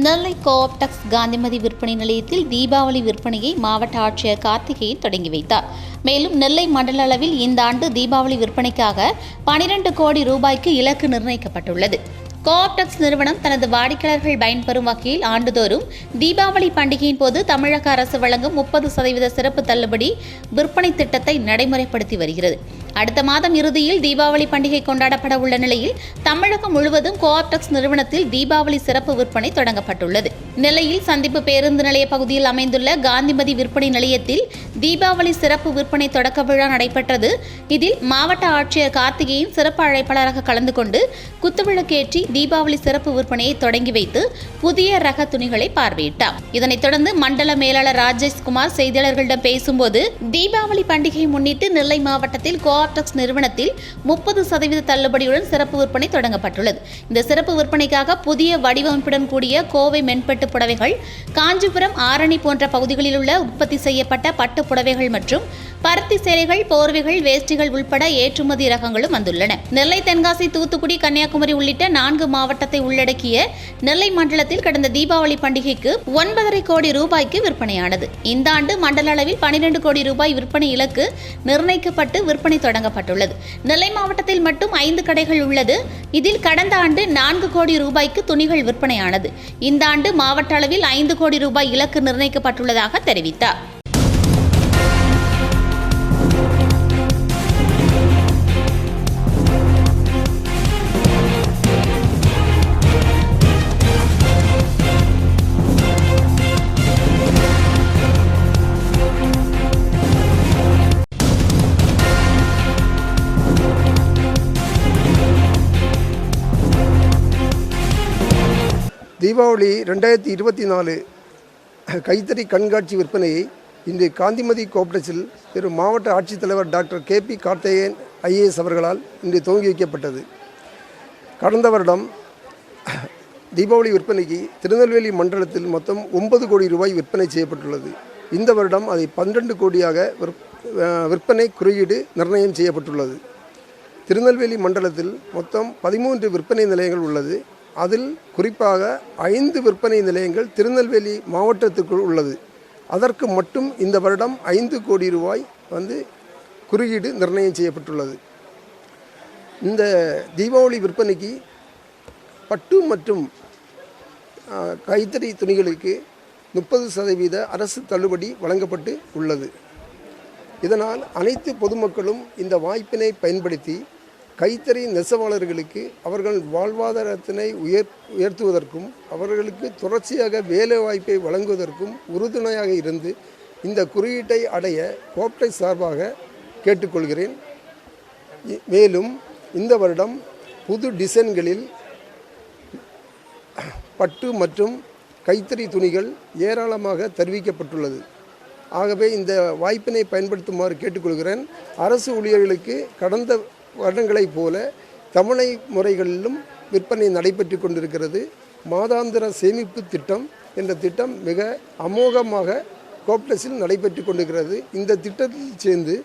நெல்லை கோஆப்டெக்ஸ் காந்திமதி விற்பனை நிலையத்தில் தீபாவளி விற்பனையை மாவட்ட ஆட்சியர் கார்த்திகேயன் தொடங்கி வைத்தார். மேலும் நெல்லை மண்டல அளவில் இந்த ஆண்டு தீபாவளி விற்பனைக்காக 12 கோடி ரூபாய்க்கு இலக்கு நிர்ணயிக்கப்பட்டுள்ளது. கோஆப்டெக்ஸ் நிறுவனம் தனது வாடிக்கையாளர்கள் பயன்பெறும் வகையில் ஆண்டுதோறும் தீபாவளி பண்டிகையின் போது தமிழக அரசு வழங்கும் 30% சிறப்பு தள்ளுபடி விற்பனை திட்டத்தை நடைமுறைப்படுத்தி வருகிறது. அடுத்த மாதம் இறுதியில் தீபாவளி பண்டிகை கொண்டாடப்பட உள்ள நிலையில் தமிழகம் முழுவதும் கோஆப்டெக்ஸ் நிறுவனத்தில் தீபாவளி சிறப்பு விற்பனை தொடங்கப்பட்டுள்ளது. நெல்லையில் சந்திப்பு பேருந்து நிலைய பகுதியில் அமைந்துள்ள காந்திமதி விற்பனை நிலையத்தில் தீபாவளி சிறப்பு விற்பனை தொடக்க விழா நடைபெற்றது. இதில் மாவட்ட ஆட்சியர் கார்த்திகேயன் சிறப்பு அழைப்பாளராக கலந்து கொண்டு குத்துவிளக்கேற்றி தீபாவளி சிறப்பு விற்பனையை தொடங்கி வைத்து புதிய ரக துணிகளை பார்வையிட்டார். இதனைத் தொடர்ந்து மண்டல மேலாளர் ராஜேஷ்குமார் செய்தியாளர்களிடம் பேசும்போது, தீபாவளி பண்டிகையை முன்னிட்டு நெல்லை மாவட்டத்தில் கோஆப்டெக்ஸ் நிறுவனத்தில் 30% தள்ளுபடியுடன் சிறப்பு விற்பனை தொடங்கப்பட்டுள்ளது. இந்த சிறப்பு விற்பனைக்காக புதிய வடிவமைப்புடன் கூடிய கோவை மென்பட்டு புடவைகள், காஞ்சிபுரம், ஆரணி போன்ற பகுதிகளில் உள்ள உற்பத்தி செய்யப்பட்ட பட்டு புடவைகள் மற்றும் பருத்தி சேலைகள், போர்வைகள், வேஷ்டிகள் உள்பட ஏற்றுமதி ரகங்களும் வந்துள்ளன. நெல்லை, தென்காசி, தூத்துக்குடி, கன்னியாகுமரி உள்ளிட்ட 4 மாவட்டத்தை உள்ளடக்கிய நெல்லை மண்டலத்தில் கடந்த தீபாவளி பண்டிகைக்கு 9.5 கோடி ரூபாய்க்கு விற்பனையானது. இந்த ஆண்டு மண்டல அளவில் 12 கோடி ரூபாய் விற்பனை இலக்கு நிர்ணயிக்கப்பட்டு விற்பனை தொடங்கப்பட்டுள்ளது. நெல்லை மாவட்டத்தில் மட்டும் 5 கடைகள் உள்ளது. இதில் கடந்த ஆண்டு 4 கோடி ரூபாய்க்கு துணிகள் விற்பனையானது. இந்த ஆண்டு மாவட்ட அளவில் 5 கோடி ரூபாய் இலக்கு நிர்ணயிக்கப்பட்டுள்ளதாக தெரிவித்தார். தீபாவளி 2024 கைத்தறி கண்காட்சி விற்பனையை இன்று காந்திமதி கோஆப்டெக்ஸில் திரு மாவட்ட ஆட்சித்தலைவர் டாக்டர் KP கார்த்திகேயன் IAS அவர்களால் இன்று துவங்கி வைக்கப்பட்டது. கடந்த வருடம் தீபாவளி விற்பனைக்கு திருநெல்வேலி மண்டலத்தில் மொத்தம் 9 கோடி ரூபாய் விற்பனை செய்யப்பட்டுள்ளது. இந்த வருடம் அதை 12 கோடியாக விற்பனை குறியீடு நிர்ணயம் செய்யப்பட்டுள்ளது. திருநெல்வேலி மண்டலத்தில் மொத்தம் 13 விற்பனை நிலையங்கள் உள்ளது. அதில் குறிப்பாக 5 விற்பனை நிலையங்கள் திருநெல்வேலி மாவட்டத்திற்குள் உள்ளது. அதற்கு மட்டும் இந்த வருடம் 5 கோடி ரூபாய் குறியீடு நிர்ணயம் செய்யப்பட்டுள்ளது. இந்த தீபாவளி விற்பனைக்கு பட்டு மற்றும் கைத்தறி துணிகளுக்கு 30% அரசு தள்ளுபடி வழங்கப்பட்டு உள்ளது. இதனால் அனைத்து பொதுமக்களும் இந்த வாய்ப்பினை பயன்படுத்தி கைத்தறி நெசவாளர்களுக்கு அவர்கள் வாழ்வாதாரத்தினை உயர்த்துவதற்கும் அவர்களுக்கு தொடர்ச்சியாக வேலை வாய்ப்பை வழங்குவதற்கும் உறுதுணையாக இருந்து இந்த குறியீட்டை அடைய கோஆப்டெக்ஸ் சார்பாக கேட்டுக்கொள்கிறேன். மேலும் இந்த வருடம் புது டிசைன்களில் பட்டு மற்றும் கைத்தறி துணிகள் ஏராளமாக தெரிவிக்கப்பட்டுள்ளது. ஆகவே இந்த வாய்ப்பினை பயன்படுத்துமாறு கேட்டுக்கொள்கிறேன். அரசு ஊழியர்களுக்கு கடந்த வருடங்களைப் போல தவணை முறைகளிலும் விற்பனை நடைபெற்று கொண்டிருக்கிறது. மாதாந்திர சேமிப்பு திட்டம் என்ற திட்டம் மிக அமோகமாக கோஆப்டெக்ஸில் நடைபெற்று கொண்டிருக்கிறது. இந்த திட்டத்தில் சேர்ந்து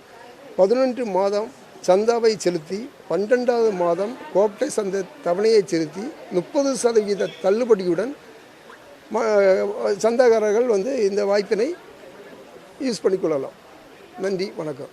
11 மாதம் சந்தாவை செலுத்தி 12வது மாதம் கோஆப்டெக்ஸ் அந்த தவணையை செலுத்தி 30% தள்ளுபடியுடன் சந்தாதாரர்கள் இந்த வாய்ப்பினை யூஸ் பண்ணிக்கொள்ளலாம். நன்றி, வணக்கம்.